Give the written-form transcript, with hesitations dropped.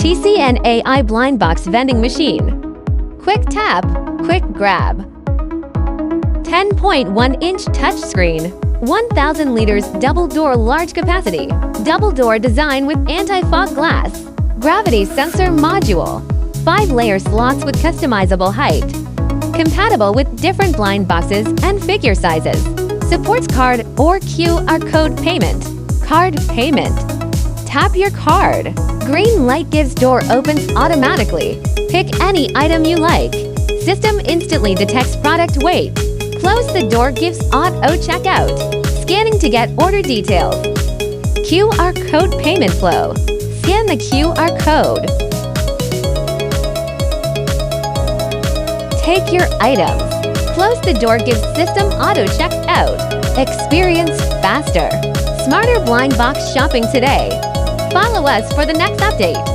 TCN AI Blind Box Vending Machine. Quick tap, quick grab. 10.1-inch touchscreen. 1,000 liters double-door large capacity. Double-door design with anti-fog glass. Gravity sensor module. 5-layer slots with customizable height. Compatible with different blind boxes and figure sizes. Supports card or QR code payment. Card payment. Tap your card. Green light gives door opens automatically. Pick any item you like. System instantly detects product weight. Close the door gives auto checkout. Scanning to get order details. QR code payment flow. Scan the QR code. Take your items. Close the door gives system auto checks out. Experience faster. Smarter blind box shopping today. Follow us for the next update.